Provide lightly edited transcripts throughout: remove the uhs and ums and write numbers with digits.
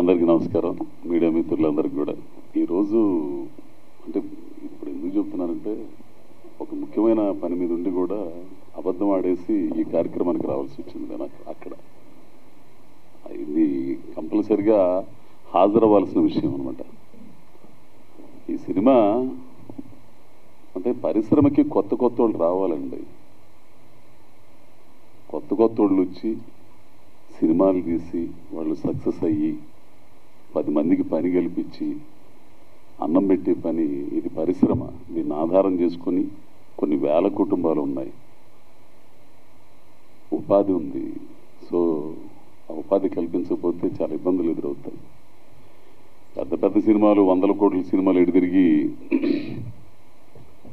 అందరికీ నమస్కారం. మీడియా మిత్రులందరికీ కూడా ఈరోజు అంటే ఇప్పుడు ఎందుకు చెప్తున్నానంటే ఒక ముఖ్యమైన పని మీద ఉండి కూడా అబద్ధం ఆడేసి ఈ కార్యక్రమానికి రావాల్సి వచ్చింది. నాకు అక్కడ ఇది కంపల్సరిగా హాజరవ్వాల్సిన విషయం అనమాట. ఈ సినిమా అంటే పరిశ్రమకి కొత్త కొత్త వాళ్ళు రావాలండి. కొత్త కొత్త వాళ్ళు వచ్చి సినిమాలు తీసి వాళ్ళు సక్సెస్ అయ్యి 10 మందికి పని కల్పించి అన్నం పెట్టే పని ఇది పరిశ్రమ. దీన్ని ఆధారం చేసుకొని కొన్ని వేల కుటుంబాలు ఉన్నాయి, ఉపాధి ఉంది. సో ఆ ఉపాధి కల్పించకపోతే చాలా ఇబ్బందులు ఎదురవుతాయి. పెద్ద పెద్ద సినిమాలు 100 కోట్ల సినిమాలు ఎడితిరిగి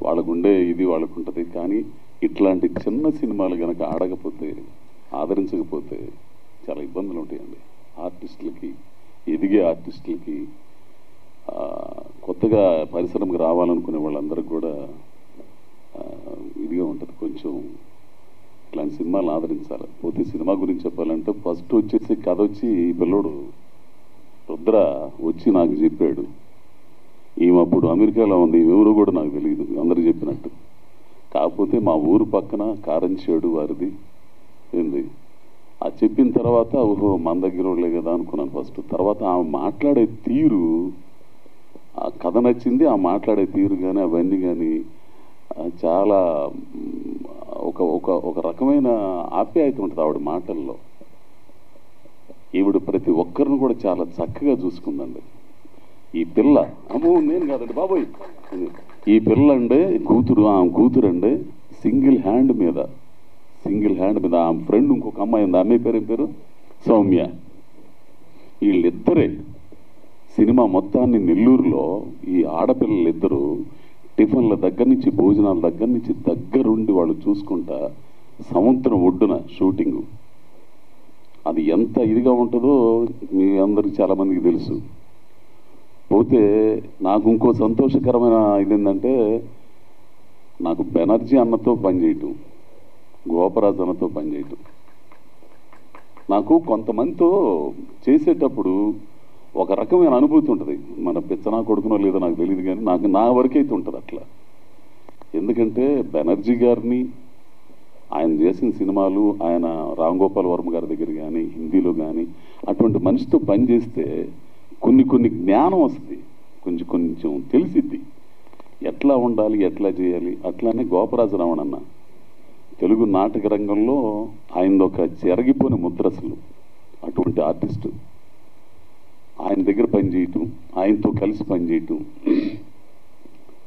వాళ్ళకుండే ఇది వాళ్ళకు ఉంటుంది. కానీ ఇట్లాంటి చిన్న సినిమాలు కనుక ఆడకపోతే ఆదరించకపోతే చాలా ఇబ్బందులు ఉంటాయండి. ఆర్టిస్టులకి, ఎదిగే ఆర్టిస్టులకి, కొత్తగా పరిశ్రమకు రావాలనుకునే వాళ్ళందరికీ కూడా ఇదిగా ఉంటుంది. కొంచెం ఇట్లాంటి సినిమాలను ఆదరించాలి. పోతే సినిమా గురించి చెప్పాలంటే ఫస్ట్ వచ్చేసి కథ వచ్చి ఈ పిల్లోడు రుద్ర వచ్చి నాకు చెప్పాడు. ఈమె అప్పుడు అమెరికాలో ఉంది, ఎవరు కూడా నాకు తెలియదు అందరూ చెప్పినట్టు. కాకపోతే మా ఊరు పక్కన కారంచేడు వారిది ఏంది ఆ చెప్పిన తర్వాత ఓహో మన దగ్గర వాళ్ళే కదా అనుకున్నాను ఫస్ట్. తర్వాత ఆమె మాట్లాడే తీరు, ఆ కథ నచ్చింది. ఆ మాట్లాడే తీరు కానీ అవన్నీ కానీ చాలా ఒక ఒక ఒక రకమైన ఆప్యాయత ఉంటుంది ఆవిడ మాటల్లో. ఈవిడ ప్రతి ఒక్కరిని కూడా చాలా చక్కగా చూసుకుందండి. ఈ పిల్ల అమ్మో నేను కాదండి బాబోయ్, ఈ పిల్ల అండి కూతురు, ఆమె కూతురు అండి సింగిల్ హ్యాండ్ మీద ఆమె ఫ్రెండ్ ఇంకొక అమ్మాయి ఉంది, అమ్మాయి పేరు ఏం పేరు సౌమ్య. వీళ్ళిద్దరే సినిమా మొత్తాన్ని నెల్లూరులో ఈ ఆడపిల్లలిద్దరూ టిఫిన్ల దగ్గర నుంచి భోజనాల దగ్గర నుంచి దగ్గరుండి వాళ్ళు చూసుకుంటా సముద్రం ఒడ్డున షూటింగు. అది ఎంత ఇదిగా ఉంటుందో మీ అందరికి చాలామందికి తెలుసు. పోతే నాకు ఇంకో సంతోషకరమైన ఇదేంటంటే నాకు బెనర్జీ అన్నతో పనిచేయటం, గోపరాజు అన్నతో పనిచేయటం. నాకు కొంతమందితో చేసేటప్పుడు ఒక రకమైన అనుభూతి ఉంటుంది. మన పిచ్చనా కొడుకునో లేదో నాకు తెలియదు, కానీ నాకు నా వరకైతే ఉంటుంది అట్లా. ఎందుకంటే బెనర్జీ గారిని, ఆయన చేసిన సినిమాలు, ఆయన రామ్ గోపాల్ వర్మ గారి దగ్గర కానీ హిందీలో కానీ అటువంటి మనిషితో పనిచేస్తే కొన్ని జ్ఞానం వస్తుంది, కొంచెం తెలిసిద్ది ఎట్లా ఉండాలి, ఎట్లా చేయాలి. అట్లానే గోపరాజు రావణన్న తెలుగు నాటక రంగంలో ఆయనదొక చెరగిపోయిన ముద్ర అసలు. అటువంటి ఆర్టిస్టు ఆయన దగ్గర పనిచేయటం, ఆయనతో కలిసి పనిచేయటం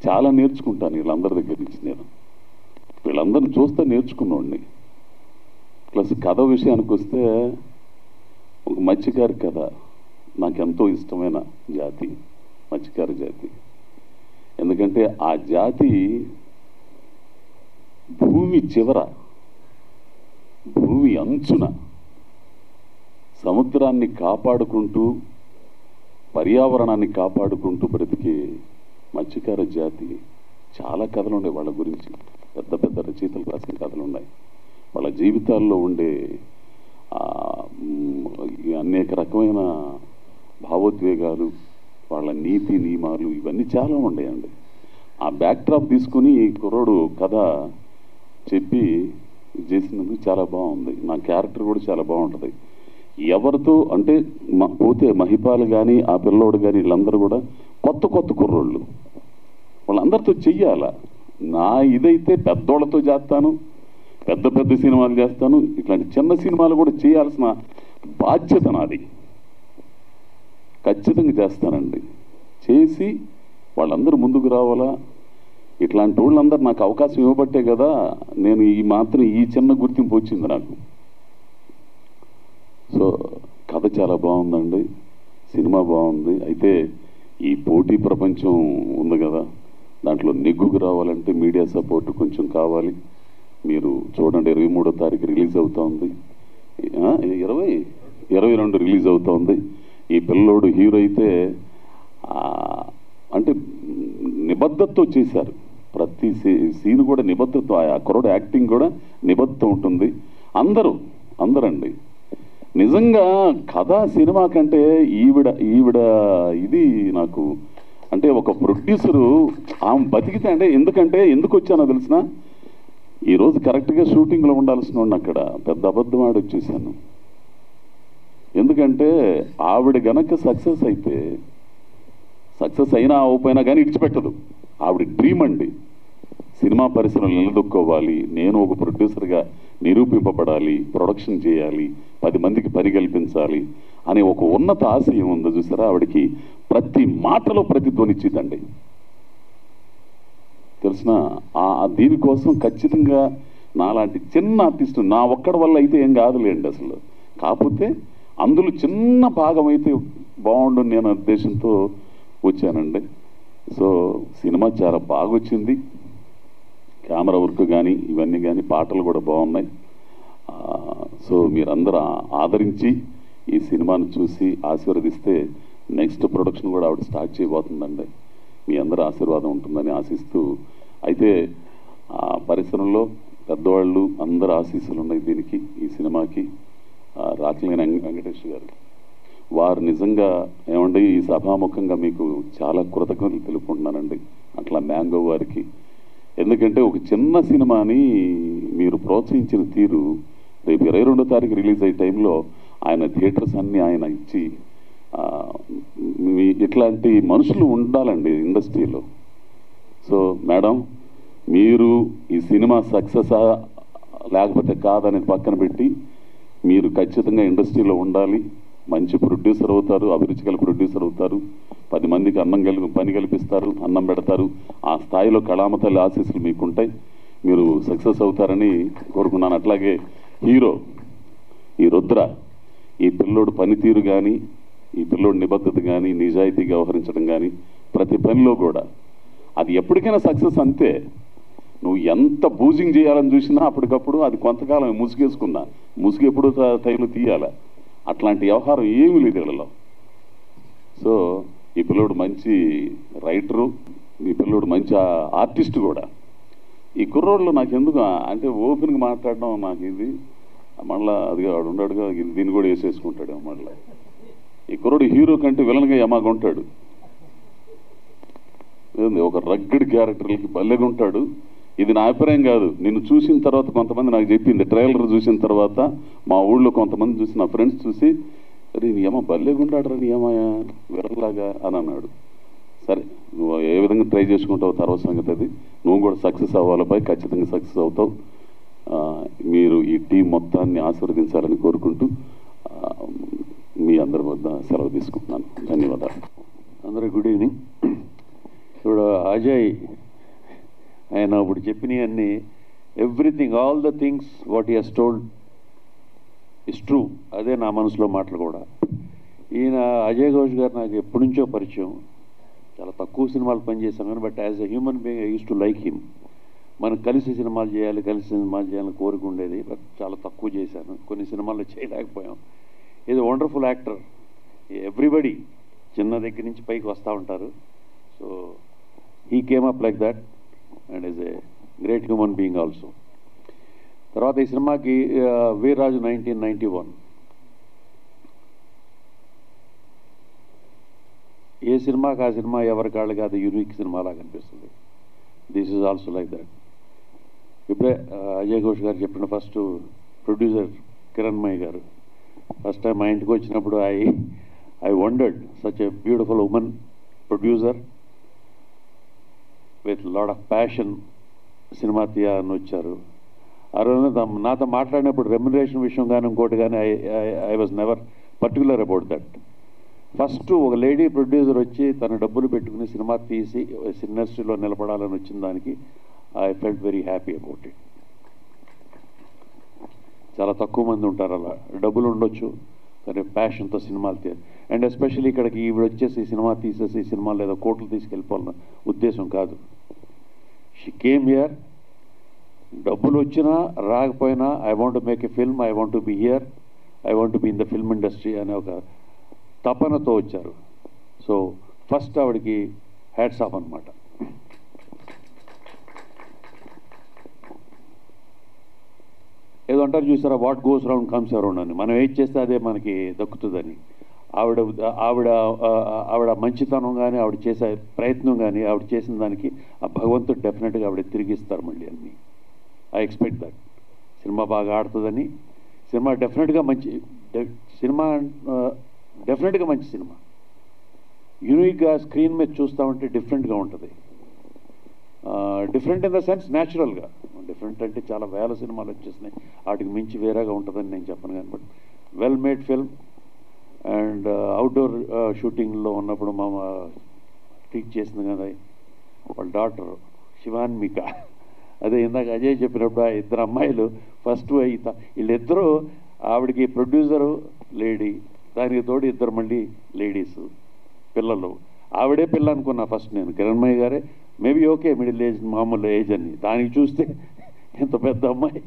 చాలా నేర్చుకుంటాను వీళ్ళందరి దగ్గర నుంచి. నేను వీళ్ళందరిని చూస్తే నేర్చుకున్నవాడిని. ప్లస్ కథ విషయానికి వస్తే ఒక మత్స్యకారి కథ నాకెంతో ఇష్టమైన జాతి మత్స్యకారి జాతి. ఎందుకంటే ఆ జాతి భూమి చివర, భూమి అంచున సముద్రాన్ని కాపాడుకుంటూ, పర్యావరణాన్ని కాపాడుకుంటూ బ్రతికే మత్స్యకార జాతి. చాలా కథలు ఉన్నాయి వాళ్ళ గురించి, పెద్ద పెద్ద రచయితలు రాసిన కథలు ఉన్నాయి. వాళ్ళ జీవితాల్లో ఉండే అనేక రకమైన భావోద్వేగాలు, వాళ్ళ నీతి నియమాలు ఇవన్నీ చాలా ఉన్నాయండి. ఆ బ్యాక్డ్రాప్ తీసుకుని ఈ కుర్రోడు కథ చెప్పి చేసినందుకు చాలా బాగుంది. నా క్యారెక్టర్ కూడా చాలా బాగుంటుంది. ఎవరితో అంటే పోతే మహిపాల్ కానీ ఆ పిల్లోడు కానీ వీళ్ళందరూ కూడా కొత్త కుర్రోళ్ళు, వాళ్ళందరితో చెయ్యాల. నా ఇదైతే పెద్దోళ్ళతో చేస్తాను, పెద్ద సినిమాలు చేస్తాను, ఇట్లాంటి చిన్న సినిమాలు కూడా చేయాల్సిన బాధ్యత నాది. ఖచ్చితంగా చేస్తానండి. చేసి వాళ్ళందరూ ముందుకు రావాలా. ఇట్లాంటి వాళ్ళందరూ నాకు అవకాశం ఇవ్వబట్టే కదా నేను ఈ చిన్న గుర్తింపు వచ్చింది నాకు. సో కథ చాలా బాగుందండి, సినిమా బాగుంది. అయితే ఈ పోటీ ప్రపంచం ఉంది కదా, దాంట్లో నెగ్గుకు రావాలంటే మీడియా సపోర్ట్ కొంచెం కావాలి. మీరు చూడండి, 23వ తారీఖు రిలీజ్ అవుతా ఉంది, 22 రిలీజ్ అవుతా ఉంది. ఈ పిల్లోడు హీరో అయితే అంటే నిబద్ధతతో చేశారు. ప్రతి సీన్ కూడా నిబద్ధత, ఆ కుర్రోడు యాక్టింగ్ కూడా నిబద్ధత ఉంటుంది. అందరండి నిజంగా కథ సినిమా కంటే ఈవిడ ఇది నాకు అంటే ఒక ప్రొడ్యూసరు ఆమె బతికితే అంటే ఎందుకు వచ్చానో తెలిసిన ఈరోజు కరెక్ట్గా షూటింగ్లో ఉండాల్సిన అక్కడ పెద్ద అబద్ధం ఆడి వచ్చేసాను. ఎందుకంటే ఆవిడ గనక సక్సెస్ అయితే సక్సెస్ అయినా అవ్వపోయినా కానీ ఇడిచిపెట్టదు. ఆవిడ డ్రీమ్ అండి, సినిమా పరిశ్రమలు నిలదొక్కోవాలి, నేను ఒక ప్రొడ్యూసర్గా నిరూపింపబడాలి, ప్రొడక్షన్ చేయాలి, 10 మందికి పని కల్పించాలి అనే ఒక ఉన్నత ఆశయం ఉందో చూసారా, ఆవిడకి ప్రతి మాటలో ప్రతిధ్వనిచ్చిందండి. తెలిసిన దీనికోసం ఖచ్చితంగా నాలాంటి చిన్న ఆర్టిస్టు నా ఒక్కడి వల్ల అయితే ఏం కాదులేండి అసలు, కాకపోతే అందులో చిన్న భాగం అయితే బాగుండు నేను ఉద్దేశంతో వచ్చానండి. సో సినిమా చాలా బాగా వచ్చింది, కెమెరా వర్క్ కానీ ఇవన్నీ కానీ పాటలు కూడా బాగున్నాయి. సో మీరందరూ ఆదరించి ఈ సినిమాను చూసి ఆశీర్వదిస్తే నెక్స్ట్ ప్రొడక్షన్ కూడా ఆవిడ స్టార్ట్ చేయబోతుందండి. మీ అందరూ ఆశీర్వాదం ఉంటుందని ఆశిస్తూ, అయితే పరిశ్రమలో పెద్దవాళ్ళు అందరు ఆశీస్సులు ఉన్నాయి దీనికి, ఈ సినిమాకి. రాకిలేని వెంకటేష్ గారు వారు నిజంగా ఏమండి ఈ సభాముఖంగా మీకు చాలా కృతజ్ఞతలు తెలుపుకుంటున్నానండి. అట్లా మ్యాంగో వారికి, ఎందుకంటే ఒక చిన్న సినిమాని మీరు ప్రోత్సహించిన తీరు, రేపు 22వ తారీఖు రిలీజ్ అయ్యే టైంలో ఆయన థియేటర్స్ అన్నీ ఆయన ఇచ్చి, ఇట్లాంటి మనుషులు ఉండాలండి ఇండస్ట్రీలో. సో మేడం, మీరు ఈ సినిమా సక్సెసా లేకపోతే కాదనేది పక్కన పెట్టి మీరు ఖచ్చితంగా ఇండస్ట్రీలో ఉండాలి, మంచి ప్రొడ్యూసర్ అవుతారు, అభిరుచి గల ప్రొడ్యూసర్ అవుతారు, 10 మందికి పని కల్పిస్తారు, అన్నం పెడతారు. ఆ స్థాయిలో కళామతల్లి ఆశీస్సులు మీకుంటాయి, మీరు సక్సెస్ అవుతారని కోరుకున్నాను. అట్లాగే హీరో ఈ రుద్ర, ఈ పిల్లోడు పనితీరు కానీ, ఈ పిల్లోడు నిబద్ధత కానీ, నిజాయితీగా వ్యవహరించడం కానీ, ప్రతి పనిలో కూడా అది ఎప్పటికైనా సక్సెస్ అంతే. నువ్వు ఎంత బూజింగ్ చేయాలని చూసినా అప్పటికప్పుడు అది కొంతకాలం ముసుగేసుకున్నా, ముసుగు ఎప్పుడు టైంలో తీయాలా, అట్లాంటి వ్యవహారం ఏమీ లేదు వీళ్ళలో. సో ఈ పిల్లోడు మంచి రైటరు, ఈ పిల్లోడు మంచి ఆర్టిస్ట్ కూడా. ఈ కుర్రోళ్ళు నాకు ఎందుకు అంటే ఓపెన్గా మాట్లాడడం నాకు ఇది మళ్ళీ అది వాడు ఉన్నాడుగా, దీన్ని కూడా వేసేసుకుంటాడు మళ్ళీ. ఈ కుర్రోడు హీరో కంటే విలన్గా యమాగా ఉంటాడు, ఒక రగ్గడ్ క్యారెక్టర్లకి భలేగా ఉంటాడు. ఇది నా అభిప్రాయం కాదు, నిన్ను చూసిన తర్వాత కొంతమంది నాకు చెప్పింది, ట్రైలర్ చూసిన తర్వాత మా ఊళ్ళో కొంతమంది చూసి, నా ఫ్రెండ్స్ చూసి, అరే నీ ఏమో భలేగుంటాడు రా నీ ఏమయ్యా విరలాగా అని అన్నాడు. సరే నువ్వు ఏ విధంగా ట్రై చేసుకుంటావు తర్వాత సంగతి, అది నువ్వు కూడా సక్సెస్ అవ్వాలపై ఖచ్చితంగా సక్సెస్ అవుతావు. మీరు ఈ టీం మొత్తాన్ని ఆశీర్వదించాలని కోరుకుంటూ మీ అందరి వద్ద సెలవు తీసుకుంటున్నాను. ధన్యవాదాలు. అందరూ గుడ్ ఈవినింగ్. ఇప్పుడు అజయ్ ఆయన ఇప్పుడు చెప్పినవన్నీ everything, all the things what he has told is true. అదే నా మనసులో మాటలు కూడా. ఈయన అజయ్ ఘోష్ గారు నాకు ఎప్పటి నుంచో పరిచయం, చాలా తక్కువ సినిమాలు పనిచేశాను కానీ, but as a human being I use to like him. మనం కలిసి సినిమాలు చేయాలని కోరిక ఉండేది, బట్ చాలా తక్కువ చేశాను, కొన్ని సినిమాల్లో చేయలేకపోయాం. ఇది వండర్ఫుల్ యాక్టర్, ఎవ్రీబడి చిన్న దగ్గర నుంచి పైకి వస్తూ ఉంటారు. So he came up like that and is a great human being also. తర్వాత ఈ సినిమాకి వీర్రాజు 1991, ఏ సినిమాకి ఆ సినిమా ఎవరి కాళ్ళకి అది యూనిక్ సినిమాలా కనిపిస్తుంది. This is also like that. ఇప్పుడే అజయ్ ఘోష్ గారు చెప్పిన ఫస్ట్ ప్రొడ్యూసర్ కిరణ్మయ్య గారు ఫస్ట్ టైం మా ఇంటికి వచ్చినప్పుడు I wondered, such a beautiful women producer with lot of passion cinema తీయాలని వచ్చారు. ఆ రోజు నాతో మాట్లాడినప్పుడు రెమ్యునరేషన్ విషయం కానీ ఇంకోటి కానీ I was never particular about that. First ఒక లేడీ ప్రొడ్యూసర్ వచ్చి తన డబ్బులు పెట్టుకుని సినిమా తీసి ఇండస్ట్రీలో నిలబడాలని వచ్చిన దానికి I felt very happy about it. చాలా తక్కువ మంది ఉంటారు అలా, డబ్బులు ఉండొచ్చు కానీ ప్యాషన్తో సినిమాలు తీయాలి. అండ్ ఎస్పెషల్లీ ఇక్కడికి ఈవిడ వచ్చేసి సినిమా తీసేసి సినిమాలు ఏదో కోట్లు తీసుకెళ్ళిపోవాలన్న ఉద్దేశం కాదు. షీ కేమ్ హియర్, డబ్బులు వచ్చినా రాకపోయినా I want to make a film, I want to be here, I want to be in the film industry అనే ఒక తపనతో వచ్చారు. సో ఫస్ట్ ఆవిడకి హ్యాట్స్ ఆఫ్ అనమాట. ఏదో అదేదో అంటారు చూసారా, what goes round comes around అని. మనం ఏది చేస్తే అదే మనకి దక్కుతుందని. ఆవిడ ఆవిడ ఆవిడ మంచితనం కానీ, ఆవిడ చేసే ప్రయత్నం కానీ, ఆవిడ చేసిన దానికి ఆ భగవంతుడు డెఫినెట్గా ఆవిడ తిరిగిస్తారు మళ్ళీ అన్నీ. I expect that. సినిమా బాగా ఆడుతుందని, సినిమా డెఫినెట్గా మంచి సినిమా, డెఫినెట్గా మంచి సినిమా. యూనిక్గా స్క్రీన్ మీద చూస్తామంటే డిఫరెంట్గా ఉంటుంది. డిఫరెంట్ ఇన్ ద సెన్స్ న్యాచురల్గా. డిఫరెంట్ అంటే చాలా వేల సినిమాలు వచ్చేసినాయి, వాటికి మించి వేరేగా ఉంటుందని నేను చెప్పను కానీ, but well made film. And outdoor షూటింగ్లో ఉన్నప్పుడు మా ట్రీట్ చేసింది కదా వాళ్ళ డాటర్ శివాన్మిక. అదే ఇందాక అజయ్ చెప్పినప్పుడు ఆ ఇద్దరు అమ్మాయిలు ఫస్ట్ వీళ్ళిద్దరూ, ఆవిడకి ప్రొడ్యూసరు లేడీ, దానికి తోడు ఇద్దరు మళ్ళీ లేడీస్ పిల్లలు. ఆవిడే పిల్ల అనుకున్నా ఫస్ట్ నేను, కిరణ్మయ్య గారే మేబీ ఓకే మిడిల్ ఏజ్ మామూలు ఏజ్ అని, దానికి చూస్తే ఎంత పెద్ద అమ్మాయి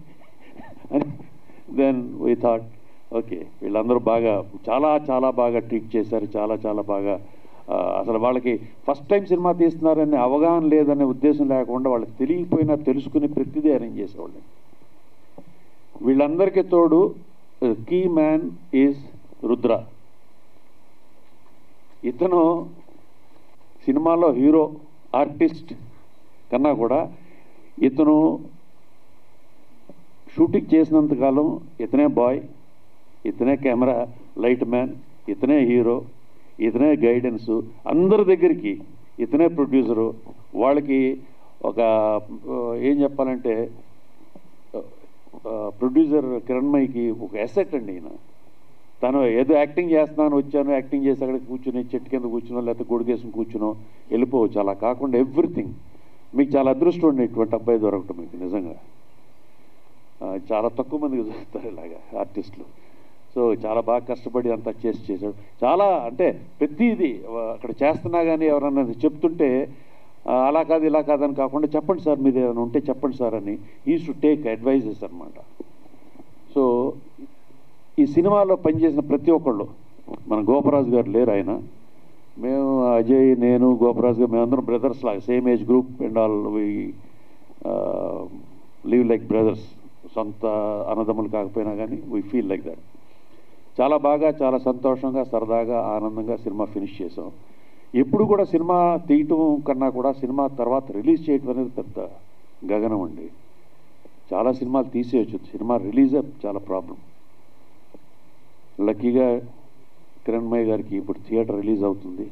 అని. దెన్ వీ థాట్ ఓకే వీళ్ళందరూ బాగా చాలా చాలా బాగా ట్రీట్ చేశారు, చాలా చాలా బాగా. అసలు వాళ్ళకి ఫస్ట్ టైం సినిమా తీస్తున్నారనే అవగాహన లేదనే ఉద్దేశం లేకుండా, వాళ్ళకి తెలియకపోయినా తెలుసుకుని ప్రతిదీ అరేంజ్ చేసేవాళ్ళు. వీళ్ళందరికీ తోడు కీ మ్యాన్ ఈజ్ రుద్ర. ఇతను సినిమాలో హీరో ఆర్టిస్ట్ కన్నా కూడా ఇతను షూటింగ్ చేసినంతకాలం ఇతనే బాయ్, ఇతనే కెమెరా లైట్ మ్యాన్, ఇతనే హీరో, ఇతనే గైడెన్సు, అందరి దగ్గరికి ఇతనే ప్రొడ్యూసరు. వాళ్ళకి ఒక ఏం చెప్పాలంటే ప్రొడ్యూసర్ కిరణ్మయ్యకి ఒక అసెట్ అండి ఈయన. తను ఏదో యాక్టింగ్ చేస్తున్నాను వచ్చాను, యాక్టింగ్ చేసి అక్కడ కూర్చుని చెట్టు కింద కూర్చునో లేకపోతే గొడుగేసుకుని కూర్చునో వెళ్ళిపోవచ్చు. అలా కాకుండా ఎవ్రీథింగ్. మీకు చాలా అదృష్టం ఉండి ఇటువంటి అబ్బాయి దొరకటం మీకు నిజంగా. చాలా తక్కువ మందికి దొరుకుతారు ఇలాగా ఆర్టిస్టులు. సో చాలా బాగా కష్టపడి అంతా చేశాడు. చాలా అంటే ప్రతిదీ అక్కడ చేస్తున్నా కానీ ఎవరన్నా చెప్తుంటే అలా కాదు ఇలా కాదని కాకుండా, చెప్పండి సార్ మీరు ఏమైనా ఉంటే చెప్పండి సార్ అని ఈజ్ టు టేక్ అడ్వైజెస్ అనమాట. సో ఈ సినిమాలో పనిచేసిన ప్రతి ఒక్కళ్ళు, మన గోపరాజు గారు లేరు, ఆయన మేము అజయ్ నేను గోపరాజు గారు మేమందరం బ్రదర్స్ లాగా, same age group and all we live like brothers. సొంత అన్నదమ్ములు కాకపోయినా కానీ వీ ఫీల్ లైక్ దట్. చాలా బాగా, చాలా సంతోషంగా, సరదాగా, ఆనందంగా సినిమా ఫినిష్ చేసాం. ఎప్పుడు కూడా సినిమా తీయటం కన్నా కూడా సినిమా తర్వాత రిలీజ్ చేయటం అనేది పెద్ద గగనం అండి. చాలా సినిమాలు తీసేయచ్చు, సినిమా రిలీజే చాలా ప్రాబ్లం. లక్కీగా కిరణ్మయ్య గారికి ఇప్పుడు థియేటర్ రిలీజ్ అవుతుంది.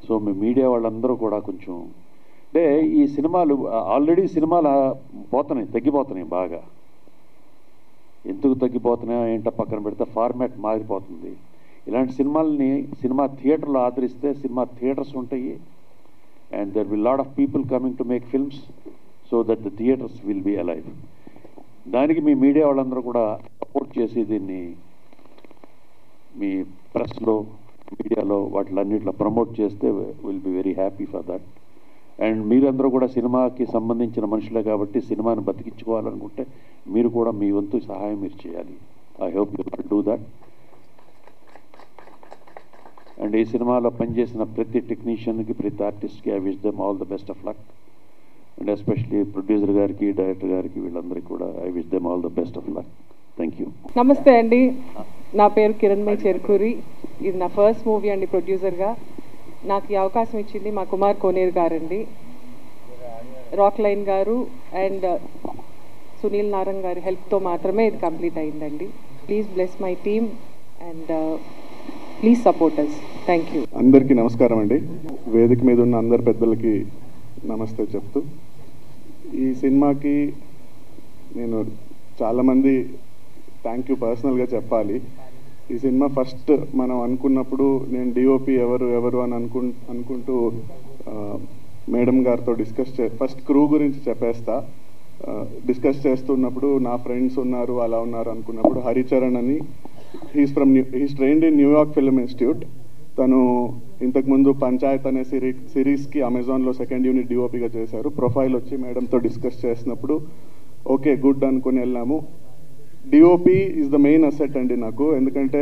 సో మీ మీడియా వాళ్ళందరూ కూడా కొంచెం అంటే ఈ సినిమాలు ఆల్రెడీ సినిమాలు తగ్గిపోతున్నాయి బాగా. ఎందుకు తగ్గిపోతున్నాయో ఏంటో పక్కన పెడితే ఫార్మాట్ మారిపోతుంది. ఇలాంటి సినిమాలని సినిమా థియేటర్లో ఆదరిస్తే సినిమా థియేటర్స్ ఉంటాయి, and there will lot of people coming to make films so that the theatres will be alive. దానికి మీ మీడియా వాళ్ళందరూ కూడా సపోర్ట్ చేసి దీన్ని మీ ప్రెస్లో మీడియాలో వాటిలన్నింటిలో ప్రమోట్ చేస్తే will be very happy for that. And మీరందరూ కూడా సినిమాకి సంబంధించిన మనుషులే కాబట్టి సినిమాని బతికించుకోవాలనుకుంటే మీరు కూడా మీ వంతు సహాయం మీరు చేయాలి. I hope you will do that. And ఈ సినిమాలో పనిచేసిన ప్రతి టెక్నీషియన్కి, ప్రతి ఆర్టిస్ట్కి I wish them all the best of luck. And especially producer గారికి, డైరెక్టర్ గారికి, వీళ్ళందరికీ కూడా I wish them all the best of luck. Thank you. నమస్తే అండి, నా పేరు కిరణ్మయ్య చెరుకూరి. ఇది నా ఫస్ట్ మూవీ అండి ప్రొడ్యూసర్గా. నాకు ఈ అవకాశం ఇచ్చింది మా కుమార్ కోనేరు గారండి, రాక్ లైన్ గారు అండ్ సునీల్ నారంగ్ గారి హెల్ప్తో మాత్రమే ఇది కంప్లీట్ అయిందండి. Please bless my team and please support us. Thank you. అందరికీ నమస్కారం అండి. వేదిక మీద ఉన్న అందరి పెద్దలకి నమస్తే చెప్తూ, ఈ సినిమాకి నేను చాలామంది థ్యాంక్ యూ పర్సనల్గా చెప్పాలి. ఈ సినిమా ఫస్ట్ మనం అనుకున్నప్పుడు నేను డిఓపి ఎవరు అని అనుకుంటూ మేడం గారితో ఫస్ట్ క్రూ గురించి చెప్పేస్తా. డిస్కస్ చేస్తున్నప్పుడు నా ఫ్రెండ్స్ ఉన్నారు అలా ఉన్నారు అనుకున్నప్పుడు హరిచరణ్ అని, he's trained in New York film institute. తను ఇంతకుముందు పంచాయత్ అనే సిరీస్కి అమెజాన్లో సెకండ్ యూనిట్ డిఓపిగా చేశారు. ప్రొఫైల్ వచ్చి మేడంతో డిస్కస్ చేసినప్పుడు ఓకే గుడ్ అనుకుని వెళ్ళాము. DOP is the main asset అండి నాకు, ఎందుకంటే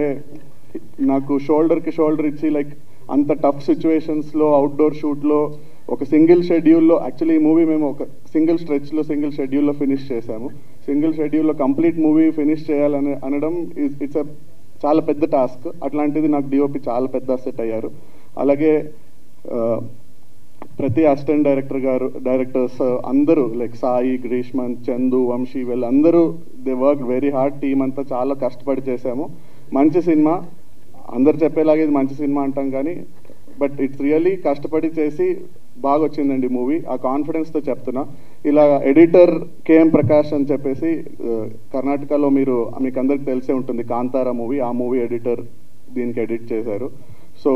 నాకు షోల్డర్కి షోల్డర్ ఇచ్చి లైక్ అంత టఫ్ సిచ్యువేషన్స్లో అవుట్డోర్ షూట్లో ఒక సింగిల్ షెడ్యూల్లో, యాక్చువల్లీ ఈ మూవీ మేము ఒక సింగిల్ స్ట్రెచ్లో సింగిల్ షెడ్యూల్లో ఫినిష్ చేశాము. సింగిల్ షెడ్యూల్లో కంప్లీట్ మూవీ ఫినిష్ చేయాలని అనడం ఇట్స్ చాలా పెద్ద టాస్క్. అట్లాంటిది నాకు డిఓపి చాలా పెద్ద అసెట్ అయ్యారు. అలాగే ప్రతి అసిస్టెంట్ డైరెక్టర్స్ అందరూ లైక్ సాయి, గ్రీష్మన్, చందు, వంశీ వీళ్ళందరూ they work very hard. Team అంతా చాలా కష్టపడి చేశాము. మంచి సినిమా, అందరు చెప్పేలాగా ఇది మంచి సినిమా అంటాం కానీ బట్ ఇట్స్ రియల్లీ కష్టపడి చేసి బాగా వచ్చిందండి మూవీ. ఆ కాన్ఫిడెన్స్తో చెప్తున్నా. ఇలా ఎడిటర్ కేఎం ప్రకాష్ అని చెప్పేసి కర్ణాటకలో మీకు అందరికి తెలిసే ఉంటుంది, కాంతారా మూవీ, ఆ మూవీ ఎడిటర్ దీనికి ఎడిట్ చేశారు. సో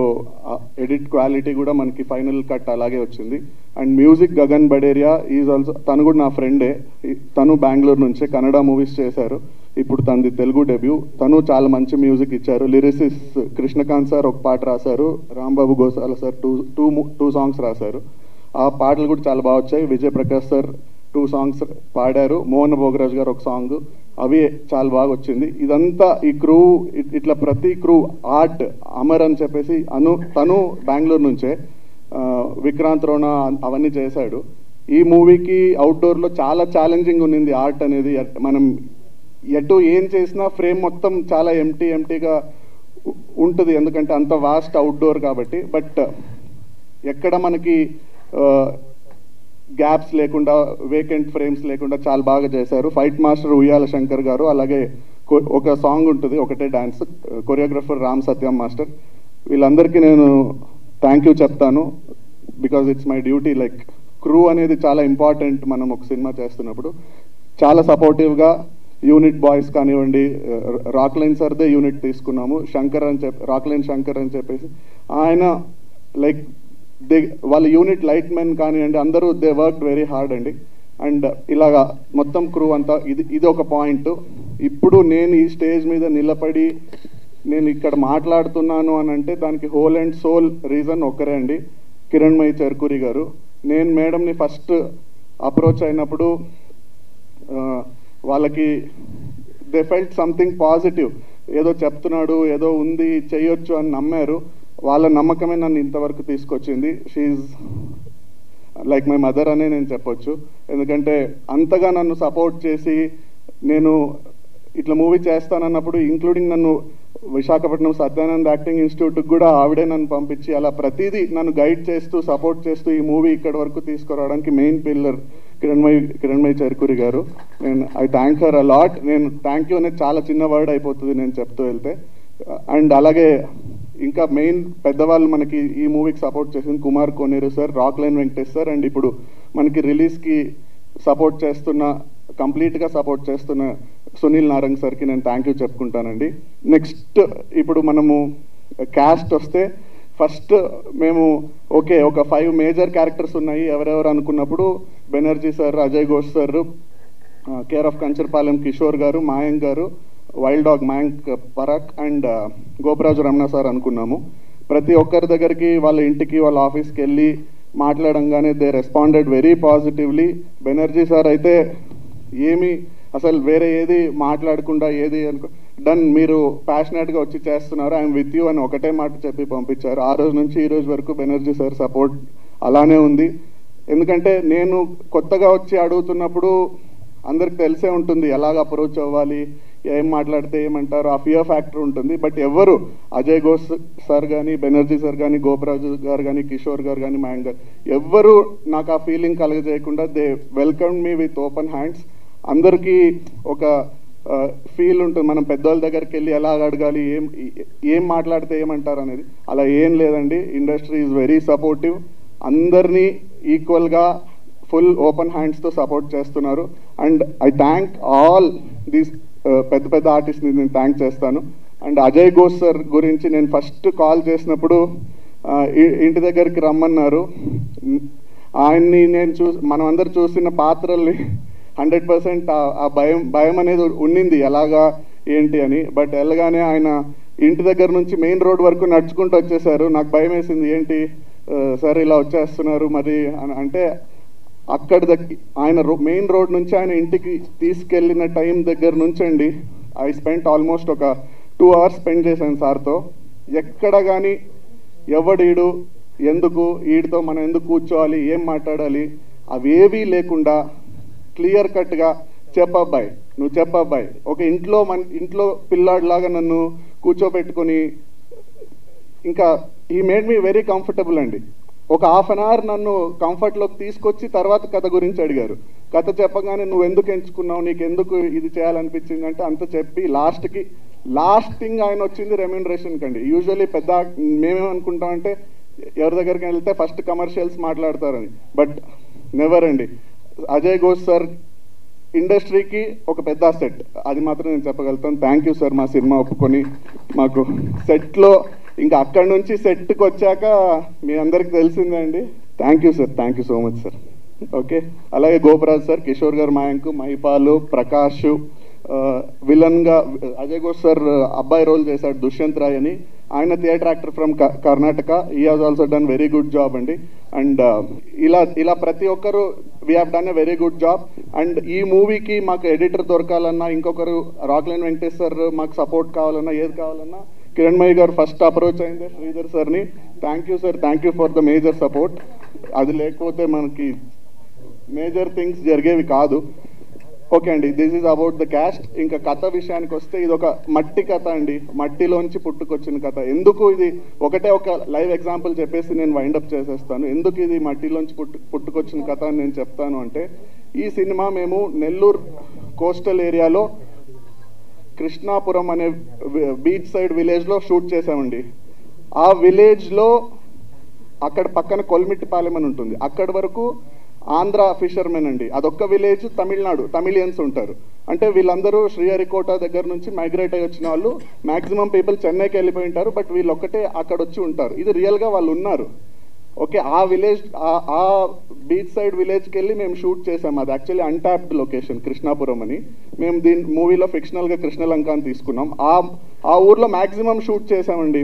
ఎడిట్ క్వాలిటీ కూడా మనకి ఫైనల్ కట్ అలాగే వచ్చింది. And music Gagan Baderia is also, తను కూడా నా ఫ్రెండే. తను బెంగళూరు నుంచే కన్నడ మూవీస్ చేశారు. ఇప్పుడు తనది తెలుగు డెబ్యూ. తను చాలా మంచి మ్యూజిక్ ఇచ్చారు. లిరిసిస్ట్ కృష్ణకాంత్ సార్ ఒక పాట రాశారు, Rambabu Gosala sir two songs రాశారు. ఆ పాటలు కూడా చాలా బాగా వచ్చాయి. విజయ్ ప్రకాష్ సార్ 2 సాంగ్స్ పాడారు, మోహన్ భోగరాజ్ గారు ఒక సాంగ్, అవి చాలా బాగా వచ్చింది. ఇదంతా ఈ క్రూ, ఇట్లా ప్రతి క్రూ, ఆర్ట్ అమర్ అని చెప్పేసి తను బెంగళూరు నుంచే, విక్రాంత్ రోనా అవన్నీ చేశాడు. ఈ మూవీకి అవుట్డోర్లో చాలా ఛాలెంజింగ్ ఉన్నింది ఆర్ట్ అనేది. మనం ఎటు ఏం చేసినా ఫ్రేమ్ మొత్తం చాలా ఎంటీగా ఉంటుంది, ఎందుకంటే అంత వాస్ట్ అవుట్డోర్ కాబట్టి. బట్ ఎక్కడ మనకి గ్యాప్స్ లేకుండా, వేకెంట్ ఫ్రేమ్స్ లేకుండా చాలా బాగా చేశారు. ఫైట్ మాస్టర్ ఉయ్యాల శంకర్ గారు, అలాగే ఒక సాంగ్ ఉంటుంది, ఒకటే డాన్స్, కొరియోగ్రఫర్ రామ్ సత్యం మాస్టర్. వీళ్ళందరికీ నేను థ్యాంక్ యూ చెప్తాను, because it's my duty. Like crew అనేది చాలా ఇంపార్టెంట్ మనం ఒక సినిమా చేస్తున్నప్పుడు. చాలా సపోర్టివ్గా యూనిట్ బాయ్స్ కానివ్వండి, రాక్లైన్ సార్దే యూనిట్ తీసుకున్నాము, రాక్లైన్ శంకర్ అని చెప్పేసి ఆయన, లైక్ వాళ్ళ యూనిట్ లైట్ మెన్ కానివ్వండి, అందరూ దే వర్క్ వెరీ హార్డ్ అండి. అండ్ ఇలాగా మొత్తం క్రూ అంతా, ఇది ఒక పాయింట్. ఇప్పుడు నేను ఈ స్టేజ్ మీద నిలబడి నేను ఇక్కడ మాట్లాడుతున్నాను అని అంటే దానికి హోల్ అండ్ సోల్ రీజన్ ఒక్కరే అండి, కిరణ్మయి చెర్కూరి గారు. నేను మేడంని ఫస్ట్ అప్రోచ్ అయినప్పుడు వాళ్ళకి దే ఫెల్ట్ సంథింగ్ పాజిటివ్, ఏదో చెప్తున్నాడు, ఏదో ఉంది, చేయొచ్చు అని నమ్మారు. వాళ్ళ నమ్మకమే నన్ను ఇంతవరకు తీసుకొచ్చింది. షీఈ్ లైక్ మై మదర్ అనే నేను చెప్పొచ్చు. ఎందుకంటే అంతగా నన్ను సపోర్ట్ చేసి, నేను ఇట్లా మూవీ చేస్తానన్నప్పుడు ఇంక్లూడింగ్ నన్ను విశాఖపట్నం సత్యానంద్ యాక్టింగ్ ఇన్స్టిట్యూట్కి కూడా ఆవిడే నన్ను పంపించి అలా ప్రతిదీ నన్ను గైడ్ చేస్తూ, సపోర్ట్ చేస్తూ ఈ మూవీ ఇక్కడి వరకు తీసుకురావడానికి మెయిన్ పిల్లర్ కిరణ్మయి చెర్కూరి గారు. I thank her a lot. నేను థ్యాంక్ యూ అనేది చాలా చిన్న వర్డ్ అయిపోతుంది నేను చెప్తూ వెళ్తే. అండ్ అలాగే ఇంకా మెయిన్ పెద్దవాళ్ళు మనకి ఈ మూవీకి సపోర్ట్ చేసింది Kumar Koneru sir, Rockline Venkatesh sir, and ఇప్పుడు మనకి రిలీజ్కి సపోర్ట్ చేస్తున్న, కంప్లీట్గా సపోర్ట్ చేస్తున్న సునీల్ నారంగ్ సార్కి నేను థ్యాంక్ యూ చెప్పుకుంటానండి. నెక్స్ట్ ఇప్పుడు మనము క్యాస్ట్ వస్తే, ఫస్ట్ మేము ఓకే ఒక 5 మేజర్ క్యారెక్టర్స్ ఉన్నాయి ఎవరెవరు అనుకున్నప్పుడు, Banerjee sir, Ajay Ghosh sir, care of Kancharapalem Kishore గారు, మాయంక్ గారు, wild dog Mayank Parakh, and Goparaju Ramana sir అనుకున్నాము. ప్రతి ఒక్కరి దగ్గరికి, వాళ్ళ ఇంటికి, వాళ్ళ ఆఫీస్కి వెళ్ళి మాట్లాడంగానే they responded very positively. Banerjee sir అయితే ఏమి అసలు వేరే ఏది మాట్లాడకుండా, ఏది డన్, మీరు ప్యాషనెట్గా వచ్చి చేస్తున్నారు, ఐఎమ్ విత్ యూ అని ఒకటే మాట చెప్పి పంపించారు. ఆ రోజు నుంచి ఈ రోజు వరకు బెనర్జీ సార్ సపోర్ట్ అలానే ఉంది. ఎందుకంటే నేను కొత్తగా వచ్చి అడుగుతున్నప్పుడు అందరికి తెలిసే ఉంటుంది ఎలాగ అప్రోచ్ అవ్వాలి, ఏం మాట్లాడితే ఏమంటారు, ఆ ఫియర్ ఫ్యాక్టర్ ఉంటుంది. బట్ ఎవరు, అజయ్ ఘోష్ సార్ కానీ, బెనర్జీ సార్ కానీ, గోపరాజు గారు కానీ, కిషోర్ గారు కానీ, మాయంక్ గారు, ఎవ్వరు నాకు ఆ ఫీలింగ్ కలగజేయకుండా they welcome me with open hands. అందరికీ ఒక ఫీల్ ఉంటుంది, మనం పెద్దవాళ్ళ దగ్గరికి వెళ్ళి ఎలా అడగాలి, ఏం మాట్లాడితే ఏమంటారు అనేది. అలా ఏం లేదండి. Industry is very supportive. అందరినీ ఈక్వల్గా ఫుల్ ఓపెన్ హ్యాండ్స్తో సపోర్ట్ చేస్తున్నారు. And I thank all these పెద్ద ఆర్టిస్ట్ని నేను థ్యాంక్ చేస్తాను. అండ్ అజయ్ ఘోష్ సార్ గురించి నేను ఫస్ట్ కాల్ చేసినప్పుడు ఇంటి దగ్గరికి రమ్మన్నారు. ఆయన్ని నేను మనం అందరు చూసిన పాత్రల్ని 100% ఆ భయం అనేది ఉండింది, ఎలాగా ఏంటి అని. బట్ వెళ్ళగానే ఆయన ఇంటి దగ్గర నుంచి మెయిన్ రోడ్ వరకు నడుచుకుంటూ వచ్చేసారు. నాకు భయం వేసింది, ఏంటి సార్ ఇలా వచ్చేస్తున్నారు మరి అంటే. అక్కడ ఆయన మెయిన్ రోడ్ నుంచి ఆయన ఇంటికి తీసుకెళ్ళిన టైం దగ్గర నుంచి అండి, ఐ స్పెంట్ ఆల్మోస్ట్ ఒక 2 hours స్పెండ్ చేశాను సార్తో. ఎక్కడ కానీ ఎవడీడు ఎందుకు వీడితో మనం ఎందుకు కూర్చోవాలి, ఏం మాట్లాడాలి, అవేవీ లేకుండా క్లియర్ కట్గా చెప్పబ్బాయి, నువ్వు చెప్పబ్బాయి, ఒక ఇంట్లో పిల్లాడిలాగా నన్ను కూర్చోబెట్టుకొని, ఇంకా ఈ మేడ్ మీ వెరీ కంఫర్టబుల్ అండి. ఒక హాఫ్ అన్ అవర్ నన్ను కంఫర్ట్లోకి తీసుకొచ్చి తర్వాత కథ గురించి అడిగారు. కథ చెప్పగానే నువ్వు ఎందుకు ఎంచుకున్నావు, నీకు ఎందుకు ఇది చేయాలనిపించింది అంటే అంత చెప్పి లాస్టింగ్ ఆయన వచ్చింది రెమ్యూనరేషన్ కండి. యూజువల్లీ పెద్ద మేమేమనుకుంటామంటే ఎవరి దగ్గరికి వెళ్తే ఫస్ట్ కమర్షియల్స్ మాట్లాడతారని, బట్ నెవర్ అండి. అజయ్ ఘోష్ సార్ ఇండస్ట్రీకి ఒక పెద్ద సెట్, అది మాత్రం నేను చెప్పగలుగుతాను. థ్యాంక్ యూ సార్ మా సినిమా ఒప్పుకొని మాకు సెట్లో, ఇంకా అక్కడి నుంచి సెట్కి వచ్చాక మీ అందరికి తెలిసిందే అండి. Thank you sir, thank you so much sir. Okay, అలాగే గోపరాజ్ సార్, కిషోర్ గారు, మాయంకు, మహిపాలు, ప్రకాష్, విలన్గా అజయ్ ఘోష్ సార్ అబ్బాయి రోల్ చేశాడు దుష్యంత్ రాయ్ అని. ఆయన theatre actor from Karnataka. He has also done very good job అండి. అండ్ ఇలా ప్రతి ఒక్కరు we have done a very good job. And ఈ మూవీకి మాకు ఎడిటర్ దొరకాలన్నా, ఇంకొకరు రాక్లైన్ వెంకటేష్ సార్ మాకు సపోర్ట్ కావాలన్నా, ఏది కావాలన్నా కిరణ్మయి గారు ఫస్ట్ అప్రోచ్ అయిందే శ్రీధర్ సార్ని. Thank you sir, thank you for the major support. అది లేకపోతే మనకి మేజర్ థింగ్స్ జరిగేవి కాదు. ఓకే అండి, this is about the cast. ఇంకా కథ విషయానికి వస్తే ఇది ఒక మట్టి కథ అండి, మట్టిలోంచి పుట్టుకొచ్చిన కథ. ఎందుకు ఇది ఒక లైవ్ ఎగ్జాంపుల్ చెప్పేసి నేను వైండప్ చేసేస్తాను. ఎందుకు ఇది మట్టిలోంచి పుట్టుకొచ్చిన కథ అని నేను చెప్తాను అంటే, ఈ సినిమా మేము నెల్లూరు కోస్టల్ ఏరియాలో కృష్ణాపురం అనే బీచ్ సైడ్ విలేజ్లో షూట్ చేసామండి. ఆ విలేజ్లో అక్కడ పక్కన కొల్మిట్టిపాలెం అని ఉంటుంది, అక్కడి వరకు ఆంధ్ర ఫిషర్మెన్ అండి. అదొక్క విలేజ్, తమిళియన్స్ ఉంటారు. అంటే వీళ్ళందరూ శ్రీహరికోట దగ్గర నుంచి మైగ్రేట్ అయ్యి వచ్చిన వాళ్ళు. మ్యాక్సిమం పీపుల్ చెన్నైకి వెళ్ళిపోయి ఉంటారు, బట్ వీళ్ళు ఒక్కటే అక్కడ వచ్చి ఉంటారు. ఇది రియల్గా వాళ్ళు ఉన్నారు. ఓకే, ఆ విలేజ్, ఆ బీచ్ సైడ్ విలేజ్కి వెళ్ళి మేము షూట్ చేసాము. అది యాక్చువల్లీ అన్టాప్డ్ లొకేషన్ కృష్ణాపురం అని. మేము దీని మూవీలో ఫిక్షనల్గా కృష్ణలంక అని తీసుకున్నాం. ఆ ఊర్లో మ్యాక్సిమం షూట్ చేసామండి.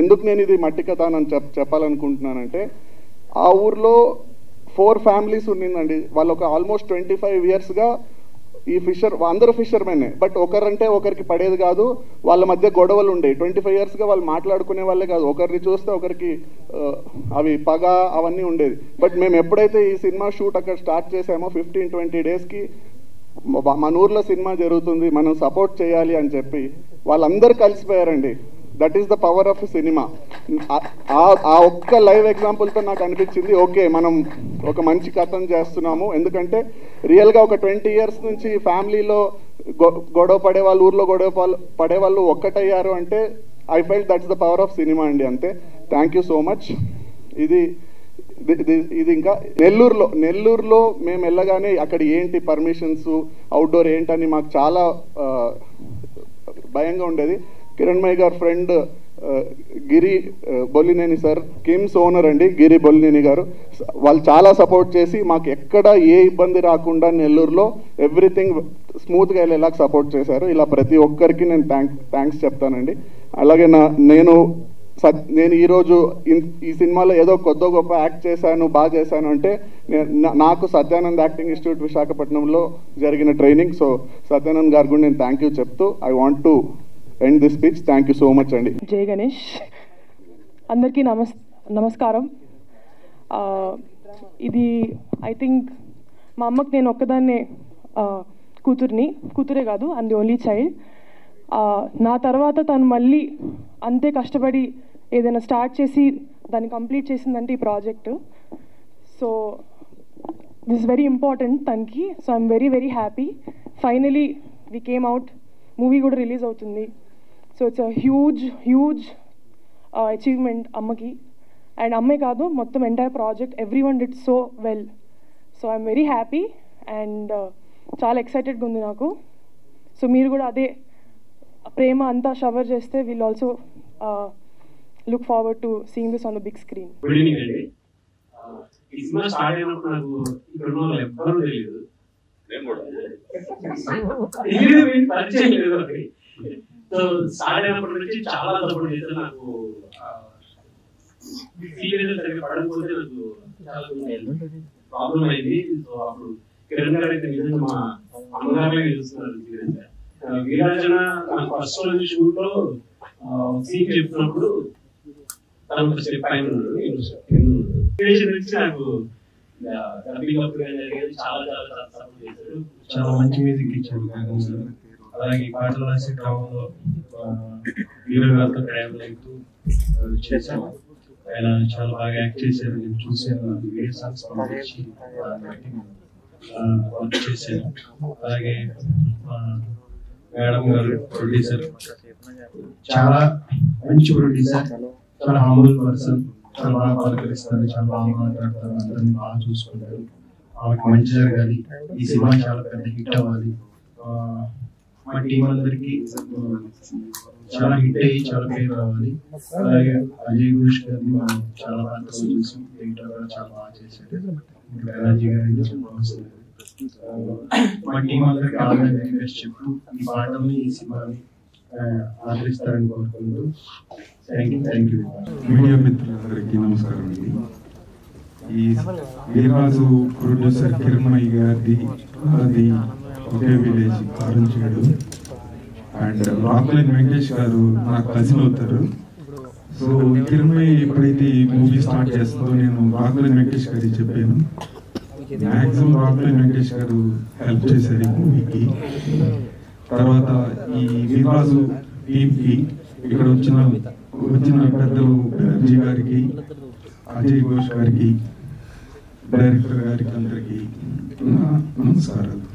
ఎందుకు నేను ఇది మట్టి కథ అని చెప్పాలనుకుంటున్నానంటే, ఆ ఊర్లో 4 ఫ్యామిలీస్ ఉండిందండి. వాళ్ళు ఒక ఆల్మోస్ట్ 25 ఇయర్స్గా ఈ అందరూ ఫిషర్మెనే, బట్ ఒకరంటే ఒకరికి పడేది కాదు. వాళ్ళ మధ్య గొడవలు ఉండేవి. 25 ఇయర్స్గా వాళ్ళు మాట్లాడుకునే వాళ్ళే కాదు, ఒకరిని చూస్తే ఒకరికి అవి పగ అవన్నీ ఉండేది. బట్ మేము ఎప్పుడైతే ఈ సినిమా షూట్ అక్కడ స్టార్ట్ చేసామో 15-20 డేస్కి మన ఊర్లో సినిమా జరుగుతుంది, మనం సపోర్ట్ చేయాలి అని చెప్పి వాళ్ళందరూ కలిసిపోయారండి. That is the power of cinema. ఆ ఒక్క లైవ్ ఎగ్జాంపుల్తో నాకు అనిపించింది, ఓకే మనం ఒక మంచి కథను చేస్తున్నాము. ఎందుకంటే రియల్గా ఒక 20 ఇయర్స్ నుంచి ఫ్యామిలీలో గొడవ పడేవాళ్ళు, ఊర్లో గొడవ పడేవాళ్ళు ఒక్కటయ్యారు అంటే I felt that's the power of cinema అండి. అంతే. Thank you so much. ఇది ఇంకా నెల్లూరులో మేము వెళ్ళగానే అక్కడ ఏంటి పర్మిషన్స్, అవుట్డోర్ ఏంటని మాకు చాలా భయంగా ఉండేది. కిరణ్మయి గారు ఫ్రెండ్ గిరి బొల్లినేని సార్, కిమ్స్ ఓనర్ అండి గిరి బొల్లినేని గారు, వాళ్ళు చాలా సపోర్ట్ చేసి మాకు ఎక్కడ ఏ ఇబ్బంది రాకుండా నెల్లూరులో ఎవ్రీథింగ్ స్మూత్గా వెళ్ళేలా సపోర్ట్ చేశారు. ఇలా ప్రతి ఒక్కరికి నేను థ్యాంక్స్ చెప్తానండి. అలాగే నేను ఈరోజు ఈ సినిమాలో ఏదో కొద్ది గొప్ప యాక్ట్ చేశాను, బాగా చేశాను అంటే నాకు సత్యానంద్ యాక్టింగ్ ఇన్స్టిట్యూట్ విశాఖపట్నంలో జరిగిన ట్రైనింగ్. సో సత్యానంద్ గారు కూడా నేను థ్యాంక్ యూ చెప్తూ I want to end this speech. Thank you so much అండి. జై గణేష్. అందరికీ నమస్కారం. ఇది ఐ థింక్ మా అమ్మకి నేను ఒక్కదాన్నే కూతురే కాదు, ఐమ్ ది ఓన్లీ చైల్డ్. నా తర్వాత తను మళ్ళీ అంతే కష్టపడి ఏదైనా స్టార్ట్ చేసి దాన్ని కంప్లీట్ చేసిందంటే ఈ project. So this is very important తనకి. So I'm very very happy. Finally we came out. Movie కూడా రిలీజ్ అవుతుంది. సో ఇట్స్ అ హ్యూజ్ అచీవ్మెంట్ అమ్మకి. అండ్ అమ్మే కాదు, మొత్తం entire project everyone did so well. So I'm very happy and చాలా ఎక్సైటెడ్గా ఉంది నాకు. సో మీరు కూడా అదే ప్రేమ అంతా షవర్ చేస్తే will also look forward to seeing this on the big screen. Good evening అండి. ఈ సినిమా స్టార్ట్ అయినప్పుడు నాకు ఇక్కడ ఉన్న వాళ్ళు ఎవ్వరూ తెలియదు, పరిచయం లేదు. సో స్టార్ట్ అయినప్పటి నుంచి చాలా సపోర్ట్ చేశారు. నాకు సీరియల్ సరిగ్గా పడకపోతే నాకు చాలా ప్రాబ్లం అయింది. సో అప్పుడు కిరణ్ గారు అయితే నిజంగా మా అమ్మగారే చూస్తున్నారు. వీరాజన నాకు ఫస్ట్ రోజు షూట్ లో సీన్ చెప్తున్నప్పుడు తను ఒక స్టెప్ పైన ఉన్నాడు, వచ్చి నాకు డబ్బింగ్ అప్పుడు జరిగేది చాలా చాలా చాలా సపోర్ట్ చేశాడు. చాలా మంచి మ్యూజిక్ ఇచ్చాడు కాకం సార్. అలాగే పాటలు రాసే క్రమంలో హీరో గారితో ప్రయాణం అవుతూ చేశాను. ఆయన చాలా బాగా యాక్ట్ చేశారు, నేను చూసాను. వీడియో సాంగ్స్ పంపించి వర్క్ చేశాను. అలాగే మేడం గారు ప్రొడ్యూసర్, చాలా మంచి ప్రొడ్యూసర్, చాలా హంబుల్ పర్సన్, చాలా బాగా పలకరిస్తారు, చాలా బాగా మాట్లాడతారు, అందరినీ బాగా చూసుకుంటారు. ఆమెకు మంచి జరగాలి, ఈ సినిమా చాలా పెద్ద హిట్ అవ్వాలి. మా టీం అందరికి చాలా హిట్ అయ్యి చాలా పేరు రావాలి. అలాగే అజయ్ ఘోష్ గారిని మనం చాలా బాగా చూసి ఎడిటర్ కూడా చాలా బాగా చేశాడు. రాజీ గారి మా టీం అందరికి ఆల్ ది బెస్ట్ చెప్తూ ఈ పాటల్ని ఈ సినిమాని ఆదరిస్తారని కోరుకుంటూ థ్యాంక్ యూ. మీడియా మిత్రులందరికీ నమస్కారం అండి. ఈ వీరరాజు ప్రొడ్యూసర్ కిరణ్మయ్య గారిది అది ఒకే విలేజ్ కారంచేడు. అండ్ రాక్లైన్ వెంకటేష్ గారు నాకు కజిన్ అవుతారు. సో కిరణ్మయ్య ఎప్పుడైతే ఈ మూవీ స్టార్ట్ చేస్తుందో నేను రాక్లైన్ వెంకటేష్ గారికి చెప్పాను. మ్యాక్సిమం రాక్లైన్ వెంకటేష్ గారు హెల్ప్ చేశారు ఈ మూవీకి. తర్వాత ఈ వీరరాజు టీంకి ఇక్కడ వచ్చిన పెద్దలు బెనర్జీ గారికి, అజయ్ ఘోష్ గారికి, డైరెక్టర్ గారికి అందరికీ నమస్కారాలు.